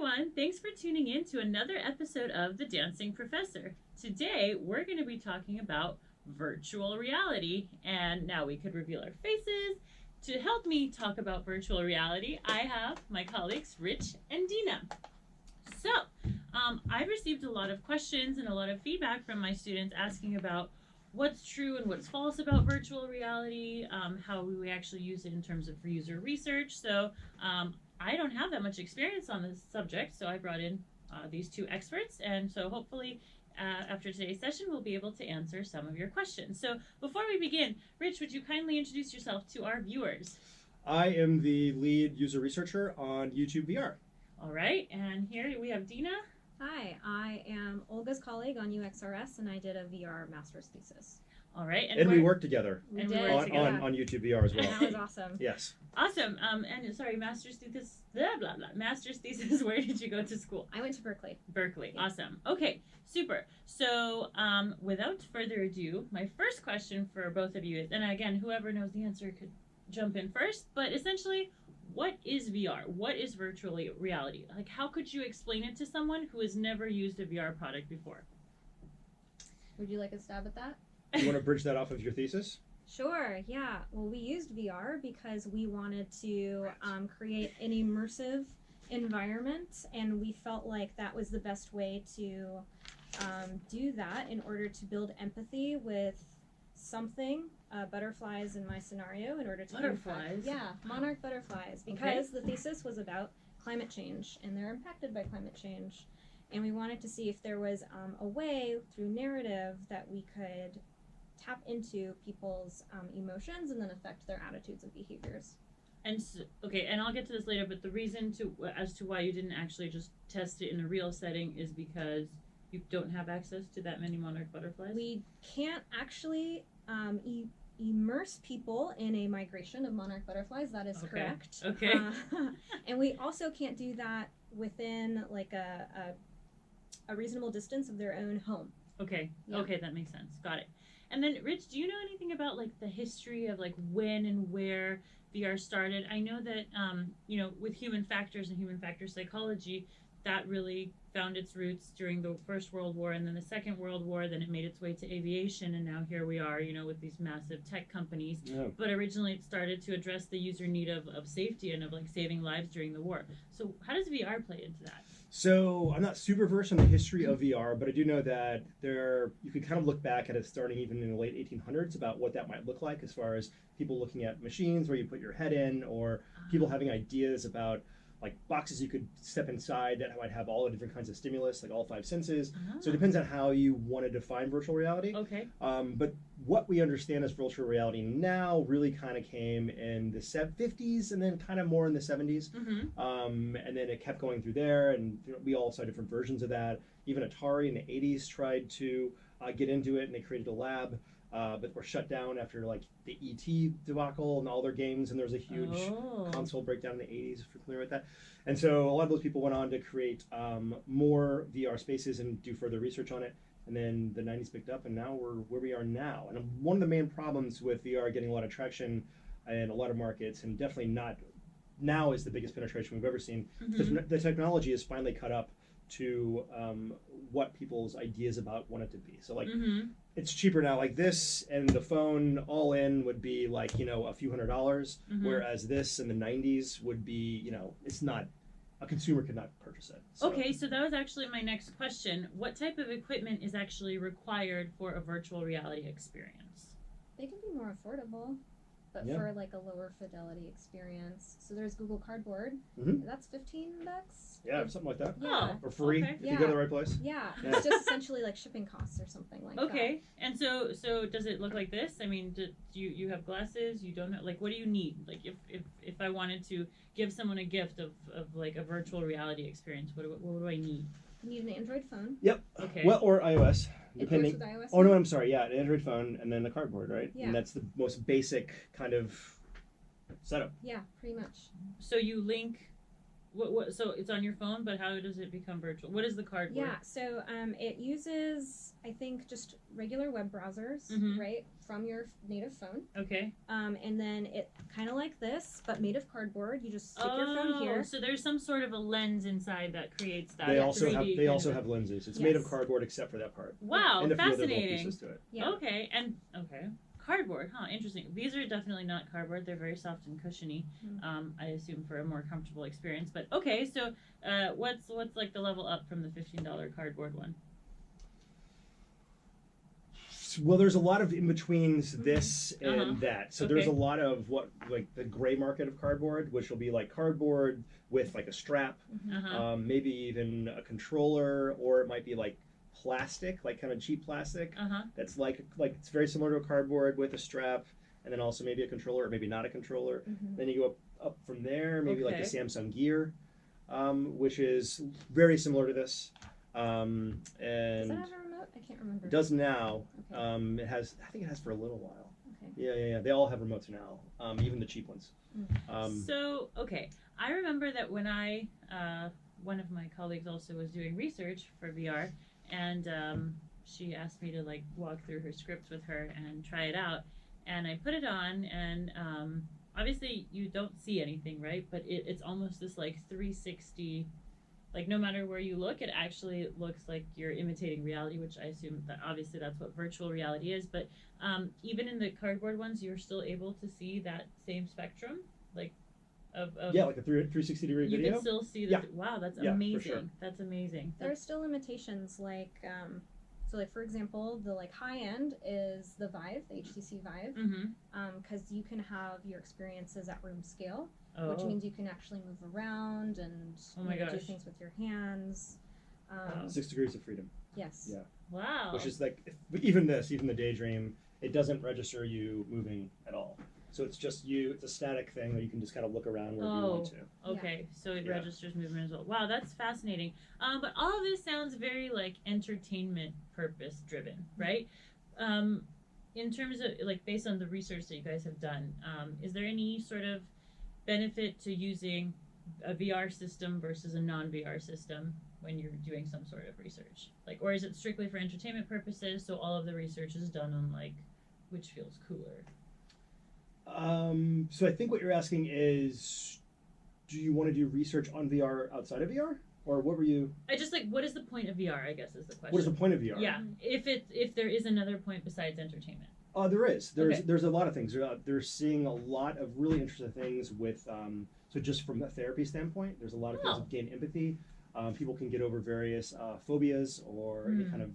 everyone. Thanks for tuning in to another episode of The Dancing Professor. Today, we're going to be talking about virtual reality. And now we could reveal our faces. To help me talk about virtual reality, I have my colleagues, Rich and Dina. So, I've received a lot of questions and a lot of feedback from my students asking about what's true and what's false about virtual reality, how we actually use it in terms of user research. So I don't have that much experience on this subject, so I brought in these two experts, and so hopefully after today's session we'll be able to answer some of your questions. So before we begin, Rich, would you kindly introduce yourself to our viewers? I am the lead user researcher on YouTube VR. All right, and here we have Dina. Hi, I am Olga's colleague on UXRS, and I did a VR master's thesis. All right, and we worked together We And did. we worked together. on YouTube VR as well. And that was awesome. Yes. Awesome. And sorry, master's thesis, blah, blah, blah. Master's thesis, where did you go to school? I went to Berkeley. Berkeley. Yeah. Awesome. Okay, super. So without further ado, my first question for both of you is, and again, whoever knows the answer could jump in first, but essentially, what is VR? What is virtual reality? Like, how could you explain it to someone who has never used a VR product before? Would you like a stab at that? You want to bridge that off of your thesis? Sure, yeah. Well, we used VR because we wanted to create an immersive environment, and we felt like that was the best way to do that in order to build empathy with something, butterflies in my scenario, in order to Butterflies? Yeah, monarch butterflies, because the thesis was about climate change, and they're impacted by climate change. And we wanted to see if there was a way through narrative that we could tap into people's emotions and then affect their attitudes and behaviors. And so, okay, and I'll get to this later, but the reason as to why you didn't actually just test it in a real setting is because you don't have access to that many monarch butterflies? We can't actually immerse people in a migration of monarch butterflies. That is correct. Okay. And we also can't do that within like a reasonable distance of their own home. Okay. Yeah. Okay, that makes sense. Got it. And then, Rich, do you know anything about like the history of like when and where VR started? I know that with human factors and human factor psychology, that really found its roots during the First World War and then the Second World War. Then it made its way to aviation, and now here we are, with these massive tech companies. Yeah. But originally, it started to address the user need of safety and of like saving lives during the war. So, how does VR play into that? So I'm not super versed on the history of VR, but I do know that you can kind of look back at it starting even in the late 1800s about what that might look like as far as people looking at machines where you put your head in, or people having ideas about like boxes you could step inside that might have all the different kinds of stimulus, like all five senses. So it depends on how you want to define virtual reality. Okay. But what we understand as virtual reality now really kind of came in the 50s and then kind of more in the 70s. Mm-hmm. And then it kept going through there, and we all saw different versions of that. Even Atari in the 80s tried to get into it, and they created a lab. But were shut down after like the ET debacle and all their games, and there was a huge console breakdown in the 80s, if you're familiar with that. And so a lot of those people went on to create more VR spaces and do further research on it. And then the 90s picked up, and now we're where we are now. And one of the main problems with VR getting a lot of traction in a lot of markets, and definitely not now is the biggest penetration we've ever seen. Mm-hmm. The technology has finally caught up to what people's ideas about want it to be. So like, it's cheaper now. Like this and the phone all in would be like, a few $100s, whereas this in the 90s would be, it's not, a consumer could not purchase it. So. Okay, so that was actually my next question. What type of equipment is actually required for a virtual reality experience? They can be more affordable, but for like a lower fidelity experience. So there's Google Cardboard. That's $15. Yeah, something like that. Yeah. Or free, Okay. if you go to the right place. Yeah, it's just essentially like shipping costs or something like that. Okay, and so does it look like this? I mean, do you have glasses? You don't know, like, what do you need? Like, if I wanted to give someone a gift of like a virtual reality experience, what do I need? You need an Android phone. Yep. Okay. Well, or iOS, It depending. works with iOS. Oh no, I'm sorry. Yeah, an Android phone and then the cardboard, right? Yeah. And that's the most basic kind of setup. Yeah, pretty much. So you link What? So it's on your phone, but how does it become virtual? What is the cardboard? Yeah, so it uses, I think, just regular web browsers, Mhm. right, from your native phone. Okay. And then it kind of like this, but made of cardboard. You just stick your phone here. So there's some sort of a lens inside that creates that. They Yes. also have 3D they kind also of a- have lenses. It's made of Yes. cardboard except for that part, Wow, and a few other little fascinating. pieces to it. Yeah. Okay, and okay. Cardboard, huh? Interesting. These are definitely not cardboard. They're very soft and cushiony. Mm. I assume for a more comfortable experience. But okay, so what's like the level up from the $15 cardboard one? Well, there's a lot of in betweens this and Uh-huh. that. So there's a Okay. lot of what like the gray market of cardboard, which will be like cardboard with like a strap, maybe even a controller, or it might be like plastic, like kind of cheap plastic. That's like it's very similar to a cardboard with a strap, and then also maybe a controller or maybe not a controller. Then you go up from there, maybe like the Okay. Samsung Gear, which is very similar to this. Does And that have a remote? I can't remember. it does now. Okay. It has. I think it has for a little while. Okay. Yeah. They all have remotes now, even the cheap ones. So okay, I remember that when I one of my colleagues also was doing research for VR, and she asked me to like walk through her script with her and try it out, and I put it on, and obviously you don't see anything, right? But it's almost this like 360. Like no matter where you look, it actually looks like you're imitating reality, which I assume that obviously that's what virtual reality is. But even in the cardboard ones, you're still able to see that same spectrum, like of Yeah, like a 360-degree you video. can still see the Yeah. wow, that's Yeah, for amazing. sure. That's amazing. There are still limitations, like so like for example, the like high end is the Vive, the HTC Vive, because you can have your experiences at room scale, which means you can actually move around and Oh my do gosh. things with your hands. Wow. 6 degrees of freedom, Yes. Yeah. Wow. which is like even the Daydream, it doesn't register you moving at all. So it's just you. It's a static thing that you can just kind of look around wherever you want to. Okay, so it Yeah. registers movement as well. Wow, that's fascinating. But all of this sounds very like entertainment purpose driven, right? In terms of like based on the research that you guys have done, is there any sort of benefit to using a VR system versus a non-VR system when you're doing some sort of research? Like, or is it strictly for entertainment purposes? So all of the research is done on like which feels cooler. So I think what you're asking is, do you want to do research on VR outside of VR, or what were you? I just like what is the point of VR? I guess is the question. What is the point of VR? Yeah, if there is another point besides entertainment. There is. There's Okay. there's a lot of things. They're seeing a lot of really interesting things with. So just from a therapy standpoint, there's a lot of things Oh. that gain empathy. People can get over various phobias or any kind of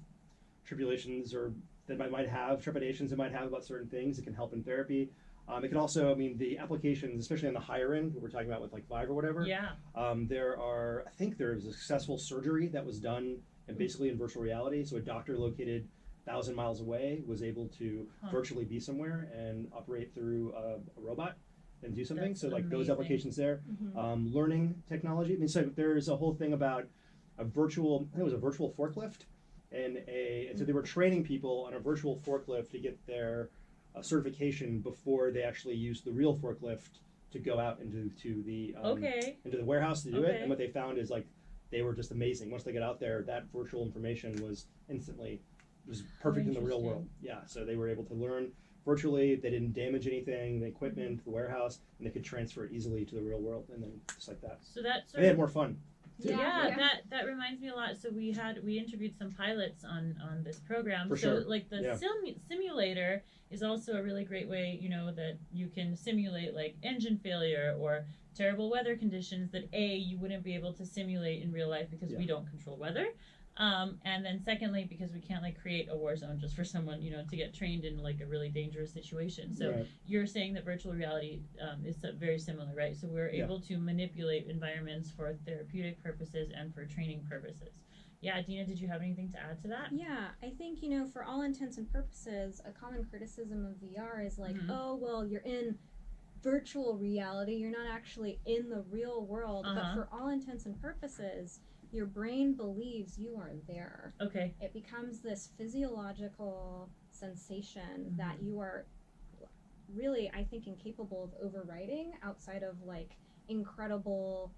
tribulations or that might have trepidations they might have about certain things. It can help in therapy. It can also, I mean, the applications, especially on the higher end, what we're talking about with like Vive or whatever. Yeah. I think there's a successful surgery that was done and basically in virtual reality. So a doctor located 1,000 miles away was able to virtually be somewhere and operate through a robot and do something. That's so like those amazing. applications there. Mm-hmm. Learning technology. I mean, so there's a whole thing about a virtual, I think it was a virtual forklift. And so they were training people on a virtual forklift to get their certification before they actually used the real forklift to go out into the warehouse to do it. Okay. And what they found is like they were just amazing. Once they got out there, that virtual information was perfect in the real Interesting. world. Yeah, so they were able to learn virtually. They didn't damage anything, the equipment, the warehouse, and they could transfer it easily to the real world, and then just like that. So that And sort they had of more fun. yeah, that reminds me a lot. So we interviewed some pilots on this program. For so sure. like the Yeah. simulator is also a really great way, that you can simulate like engine failure or terrible weather conditions that you wouldn't be able to simulate in real life because we don't control weather. And then secondly, because we can't like create a war zone just for someone, to get trained in like a really dangerous situation. So Right. you're saying that virtual reality is very similar, right? So we're able to manipulate environments for therapeutic purposes and for training purposes. Yeah, Dina, did you have anything to add to that? Yeah, I think, for all intents and purposes, a common criticism of VR is like, Mhm. oh, well, you're in virtual reality, you're not actually in the real world. But Uh-huh. for all intents and purposes, your brain believes you are there. Okay. It becomes this physiological sensation that you are really, I think, incapable of overriding outside of like incredible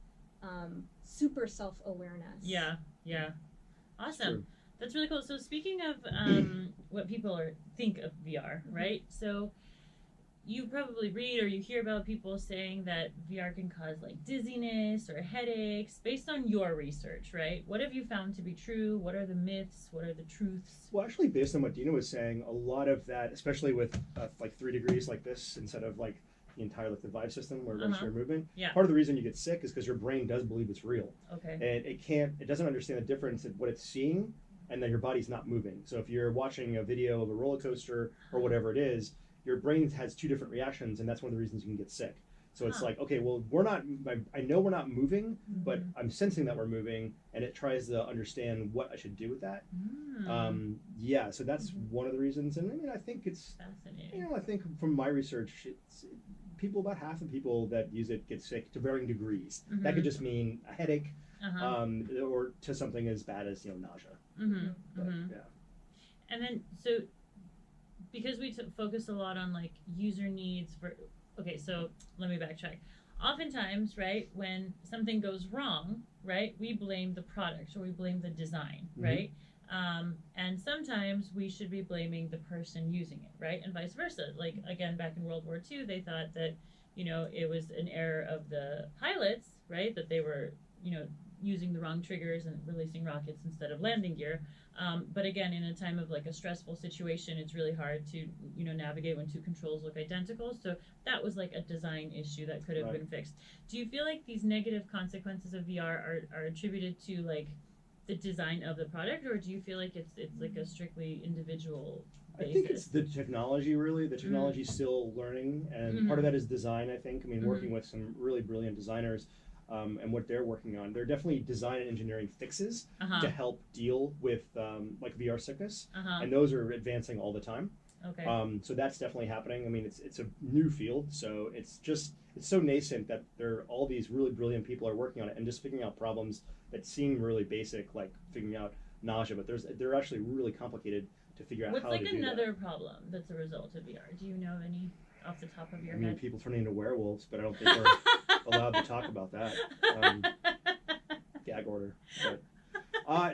super self-awareness. Yeah, yeah. Awesome. True. That's really cool. So speaking of what people think of VR, right? So you probably read or you hear about people saying that VR can cause like dizziness or headaches based on your research, right? What have you found to be true? What are the myths? What are the truths? Well, actually, based on what Dina was saying, a lot of that, especially with like 3 degrees like this instead of like the entire like the Vive system where it register movement. Yeah. Part of the reason you get sick is because your brain does believe it's real, Okay. and it doesn't understand the difference in what it's seeing, and then your body's not moving. So if you're watching a video of a roller coaster or whatever it is, your brain has 2 different reactions, and that's one of the reasons you can get sick. So it's like, okay, well, I know we're not moving, but I'm sensing that we're moving, and it tries to understand what I should do with that. Yeah, so that's one of the reasons. And I mean, I think it's fascinating. I think from my research, about half of people that use it get sick to varying degrees. That could just mean a headache, or to something as bad as nausea. But, yeah. And then so because we focus a lot on like user needs okay, so let me backtrack. Oftentimes, right, when something goes wrong, right, we blame the product or we blame the design, right? And sometimes we should be blaming the person using it, right? And vice versa. Like, again, back in World War II, they thought that, it was an error of the pilots, right? That they were, using the wrong triggers and releasing rockets instead of landing gear. But again, in a time of like a stressful situation, it's really hard to, navigate when 2 controls look identical. So that was like a design issue that could have been fixed. Do you feel like these negative consequences of VR are attributed to like the design of the product, or do you feel like it's like a strictly individual basis? I think it's the technology, really. The technology's still learning, and part of that is design, I think. I mean, working with some really brilliant designers, and what they're working on. They're definitely design and engineering fixes to help deal with like VR sickness, and those are advancing all the time. Okay. So that's definitely happening. I mean, it's a new field, so it's so nascent that all these really brilliant people are working on it and just figuring out problems that seem really basic, like figuring out nausea, but they're actually really complicated to figure out What's how like to do another that. problem that's a result of VR? Do you know of any off the top of your I mean, head? people turning into werewolves, but I don't think we're allowed to talk about that. Gag order. But,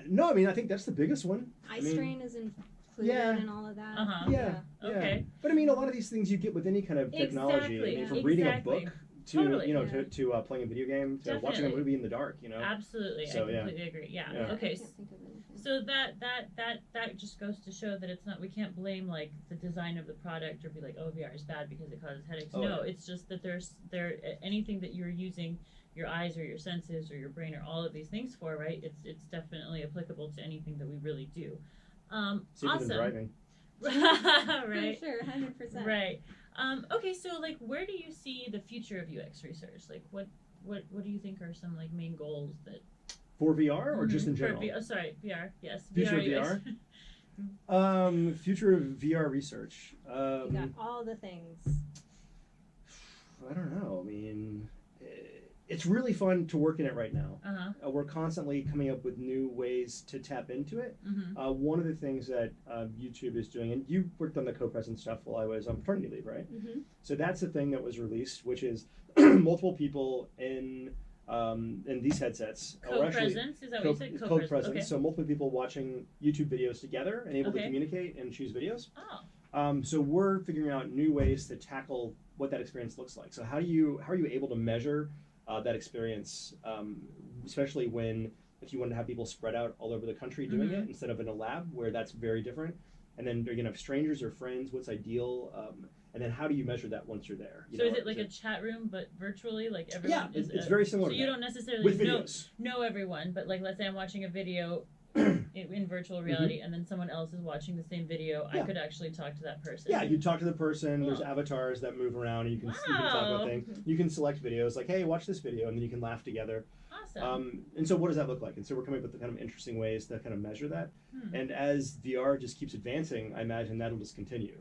no, I mean, I think that's the biggest one. Eye strain is included in all of that. Yeah. Okay. But I mean, a lot of these things you get with any kind of technology. Exactly. I mean, from reading a book to Totally. to playing a video game to watching a movie in the dark. Absolutely. So, I completely agree. Yeah. Okay. So that just goes to show that it's not, we can't blame like the design of the product or be like, oh, VR is bad because it causes headaches. It's just that anything that you're using your eyes or your senses or your brain or all of these things for, right? It's definitely applicable to anything that we really do. Safer Awesome. than driving. Right. For sure, 100%. Right. Okay, so like, where do you see the future of UX research? Like, what do you think are some like main goals that For VR or just in general? Sorry, VR. Yes. Future VR, of VR. Future of VR research. You got all the things. I don't know. I mean, it's really fun to work in it right now. We're constantly coming up with new ways to tap into it. One of the things that YouTube is doing, and you worked on the co-present stuff while I was on paternity leave, right? So that's the thing that was released, which is multiple people in these headsets. Co-presence? Is that what you said? Co-presence. Okay. So multiple people watching YouTube videos together and able to communicate and choose videos. So we're figuring out new ways to tackle what that experience looks like. So how are you able to measure that experience, especially if you want to have people spread out all over the country doing it instead of in a lab where that's very different. And then you're going to have strangers or friends, what's ideal, and then how do you measure that once you're there? So is it like a chat room but virtually, like everyone? Yeah, it's very similar. So you don't necessarily know everyone, but like let's say I'm watching a video in virtual reality and then someone else is watching the same video, I could actually talk to that person. Yeah, you talk to the person, there's avatars that move around, and you can talk about things. You can select videos, like, hey, watch this video, and then you can laugh together. Awesome. And so what does that look like? And so we're coming up with the kind of interesting ways to kind of measure that. And as VR just keeps advancing, I imagine that'll just continue.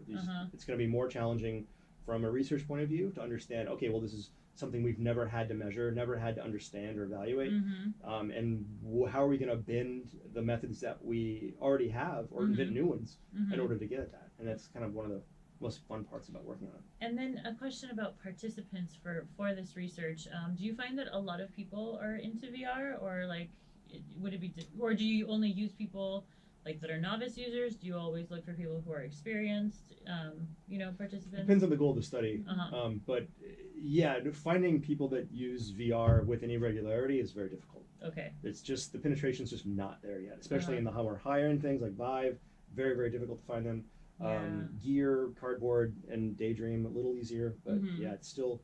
It's going to be more challenging from a research point of view to understand, okay, well, this is something we've never had to measure, never had to understand or evaluate. And how are we going to bend the methods that we already have or invent new ones in order to get at that? And that's kind of one of the most fun parts about working on it. And then a question about participants for this research. Do you find that a lot of people are into VR, or like, would it be, or do you only use people like that are novice users? Do you always look for people who are experienced, participants? Depends on the goal of the study. Uh-huh. But yeah, finding people that use VR with any regularity is very difficult. Okay. It's just the penetration's just not there yet, especially Uh-huh. in the more higher end things like Vive. Very, very difficult to find them. Yeah. Gear, Cardboard, and Daydream a little easier, but Mhm. yeah, it's still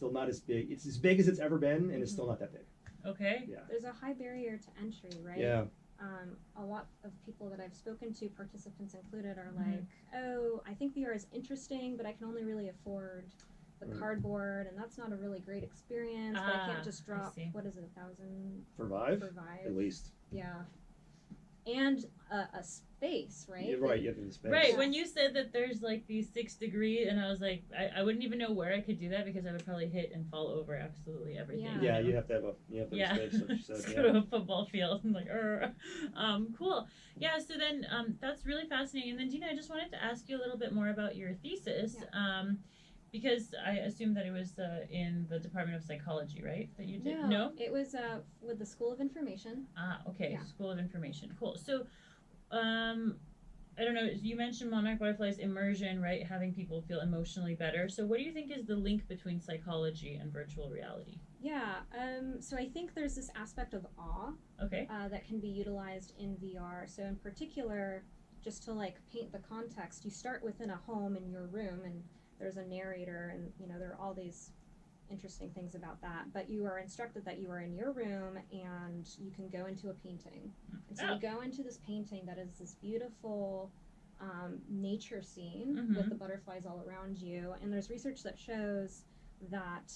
not as big. It's as big as it's ever been, and it's still not that big. Okay. Yeah. There's a high barrier to entry, right? Yeah. A lot of people that I've spoken to, participants included, are Mhm. like, oh, I think VR is interesting, but I can only really afford the Right. Cardboard, and that's not a really great experience, but I can't just I drop, see. what is it, 1,000 For Vive, for Vive? at least. Yeah. And a space, right? You're right. You have the space. Right, Yeah. when you said that there's like these 6 degrees, and I was like, I wouldn't even know where I could do that because I would probably hit and fall over absolutely everything. Yeah. Yeah, know? you have to have Yeah, space. Like you said, just yeah. go to a football field and like, cool. Yeah, so then that's really fascinating. And then Dina, I just wanted to ask you a little bit more about your thesis, because I assume that it was in the Department of Psychology, right? That you did? No? It was with the School of Information. Ah, okay, Yeah. School of Information. Cool. So, I don't know. You mentioned Monarch Butterfly's immersion, right? Having people feel emotionally better. So, what do you think is the link between psychology and virtual reality? Yeah, so I think there's this aspect of awe Okay. that can be utilized in VR. So in particular, just to like paint the context, you start within a home in your room, and there's a narrator, and there are all these interesting things about that. But you are instructed that you are in your room and you can go into a painting. And so you go into this painting that is this beautiful nature scene with the butterflies all around you. And there's research that shows that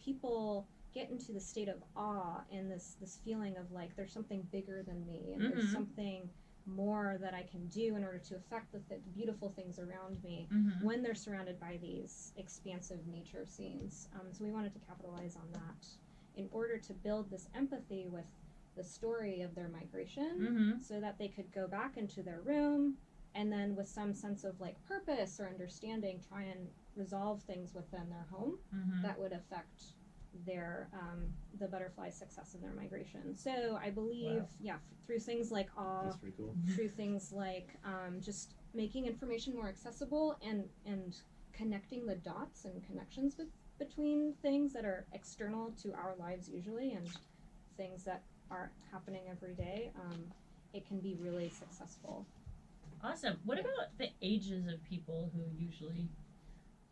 people get into the state of awe and this feeling of like there's something bigger than me, and there's something more that I can do in order to affect the beautiful things around me when they're surrounded by these expansive nature scenes. So we wanted to capitalize on that in order to build this empathy with the story of their migration, so that they could go back into their room and then with some sense of like purpose or understanding try and resolve things within their home that would affect their the butterfly's success in their migration. So I believe through things like awe, That's pretty cool. through things like just making information more accessible and connecting the dots and connections between things that are external to our lives usually and things that are happening every day, it can be really successful. Awesome. What about the ages of people who usually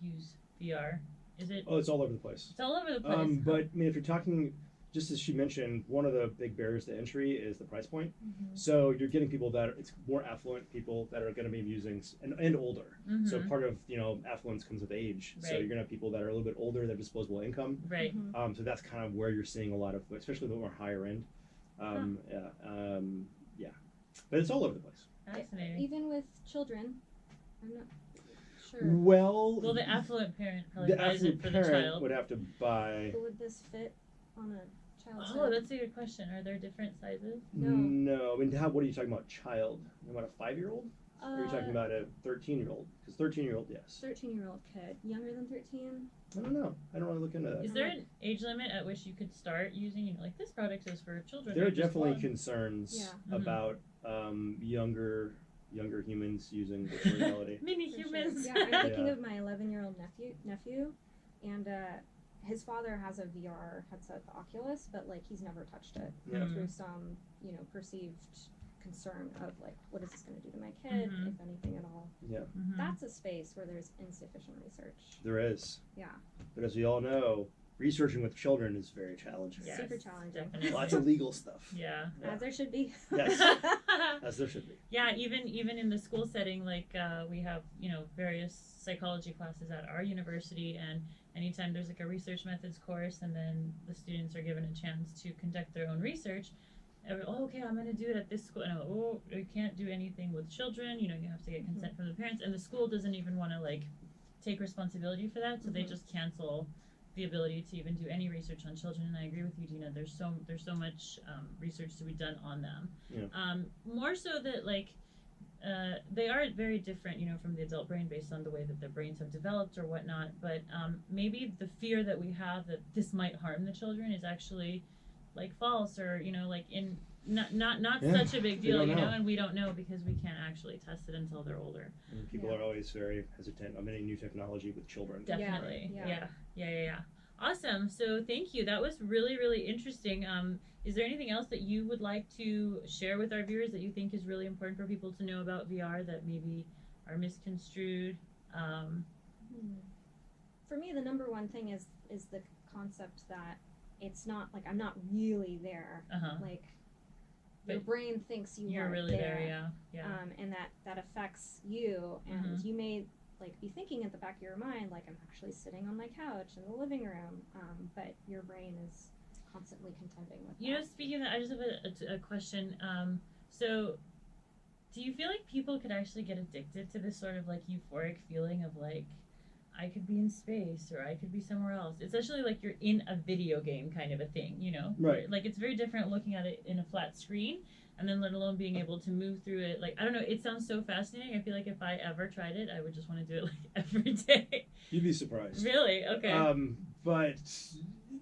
use VR? Is it? Oh, it's all over the place. It's all over the place. But I mean, if you're talking, just as she mentioned, one of the big barriers to entry is the price point. So you're getting people that it's more affluent people that are going to be using and older. So part of affluence comes with age. So you're going to have people that are a little bit older, that have disposable income. Right. So that's kind of where you're seeing a lot of, especially the more higher end. Yeah. But it's all over the place. Fascinating. Even with children, I'm not sure. Well, Well, the affluent parent probably the buys affluent it for the parent child. would have to buy. Would this fit on a child's Oh, head? that's a good question. Are there different sizes? No. I mean, what are you talking about? Child? You about a 5-year-old? Or are you talking about a 13-year-old? Because 13-year-old, yes. 13-year-old kid. Younger than 13? I don't know. I don't want to look into that. Is there an age limit at which you could start using, like, this product is for children? There are ages definitely 1? concerns Mhm. about younger humans using virtual reality. Mini For humans. Sure. Yeah, I'm thinking Yeah. of my 11-year-old nephew, and his father has a VR headset, the Oculus, but like he's never touched it Yeah. through some perceived concern of like, what is this going to do to my kid, if anything at all. Mhm. That's a space where there's insufficient research. There is. Yeah. But as we all know, researching with children is very challenging. Yes, Super challenging. definitely. Lots of legal stuff. Yeah. Yeah. As there should be. Yes. As there should be. Yeah, even in the school setting, like we have various psychology classes at our university, and anytime there's like a research methods course, and then the students are given a chance to conduct their own research. Okay, I'm going to do it at this school. And you can't do anything with children. You have to get consent from the parents, and the school doesn't even want to like take responsibility for that, so they just cancel the ability to even do any research on children. And I agree with you, Dina. There's so much research to be done on them. Yeah. More so that like they are very different, you know, from the adult brain based on the way that their brains have developed or whatnot. But maybe the fear that we have that this might harm the children is actually like false, or you know, like in not Yeah, such a big we deal, don't you know, know. and we don't know because we can't actually test it until they're older. And people Yeah. are always very hesitant on any new technology with children. Definitely. Yeah. Yeah. Awesome. So thank you. That was really, really interesting. Is there anything else that you would like to share with our viewers that you think is really important for people to know about VR that maybe are misconstrued? For me, the number one thing is the concept that it's not like I'm not really there. Like your But brain thinks you You're are really there, yeah. and that affects you, and you may like be thinking at the back of your mind like I'm actually sitting on my couch in the living room, but your brain is constantly contending with You know, that. speaking of that, I just have a question. So, do you feel like people could actually get addicted to this sort of like euphoric feeling of like, I could be in space or I could be somewhere else? It's actually like you're in a video game kind of a thing, you know? Right. Like it's very different looking at it in a flat screen and then let alone being able to move through it. Like, I don't know, it sounds so fascinating. I feel like if I ever tried it, I would just want to do it like every day. You'd be surprised. Really? Okay. But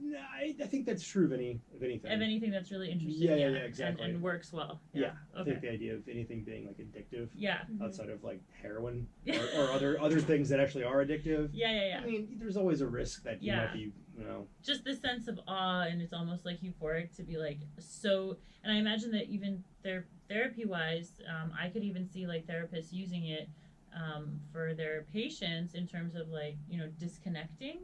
no, I think that's true of anything. Of anything that's really interesting. Yeah, exactly. And works well. Yeah, I Okay. think the idea of anything being like addictive Yeah. outside of like heroin or other things that actually are addictive. Yeah. I mean, there's always a risk that you Yeah. might be, you know. Just the sense of awe, and it's almost like euphoric to be like so. And I imagine that even therapy wise, I could even see like therapists using it for their patients in terms of like, you know, disconnecting,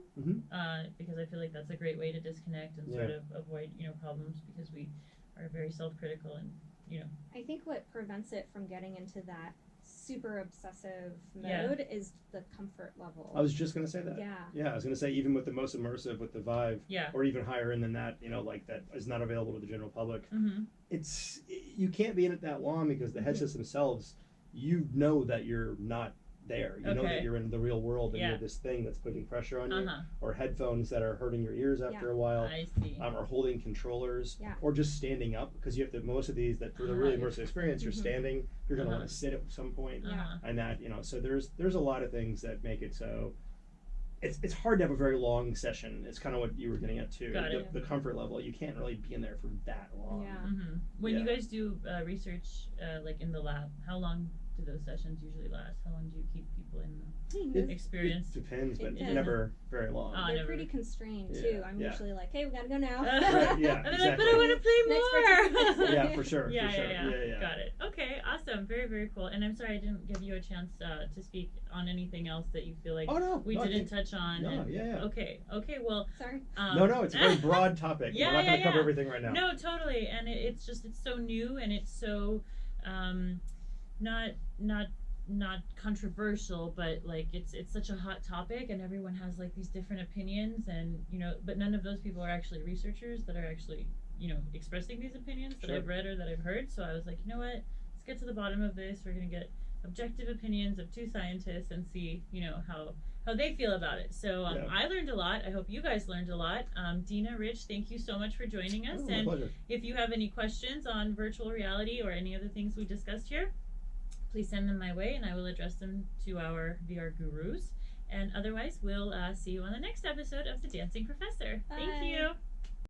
because I feel like that's a great way to disconnect and sort of avoid, you know, problems because we are very self-critical and, you know. I think what prevents it from getting into that super obsessive mode is the comfort level. I was just gonna say that. Yeah. I was gonna say even with the most immersive, with the Vive, Yeah. or even higher end than that, you know, like that is not available to the general public. Mm-hmm. You can't be in it that long because the headsets themselves, you know that you're not there. You know that you're in the real world and you have this thing that's putting pressure on you, or headphones that are hurting your ears after a while, I see. or holding controllers, Yeah. or just standing up because you have to. Most of these that for the really immersive experience, you're standing. You're going to want to sit at some point, and that so there's a lot of things that make it so. It's hard to have a very long session. It's kind of what you were getting at too. The comfort level, you can't really be in there for that long. Yeah. Mm-hmm. When you guys do research, like in the lab, how long do those sessions usually last? How long do you keep people in the experience? It depends, but Yeah. never very long. They're pretty constrained too. I'm usually like, hey, we gotta go now. Right, yeah, and they're like, exactly. but I want to play Next more. participant. Yeah, for sure. Yeah. Yeah. Got it. Okay, awesome. Very, very cool. And I'm sorry I didn't give you a chance to speak on anything else that you feel like we didn't touch on. No, and, yeah. Okay, well. Sorry. No, it's a very broad topic. We're not going to cover everything right now. No, totally. And it's so new and it's so not controversial, but like it's such a hot topic and everyone has like these different opinions, and you know, but none of those people are actually researchers that are actually, you know, expressing these opinions that I've read or that I've heard. So I was like, you know what, let's get to the bottom of this. We're gonna get objective opinions of two scientists and see, you know, how they feel about it. So I learned a lot. I hope you guys learned a lot. Dina, Rich, thank you so much for joining us. My pleasure. If you have any questions on virtual reality or any other things we discussed here, please send them my way and I will address them to our VR gurus. And otherwise, we'll see you on the next episode of The Dancing Professor. Bye. Thank you.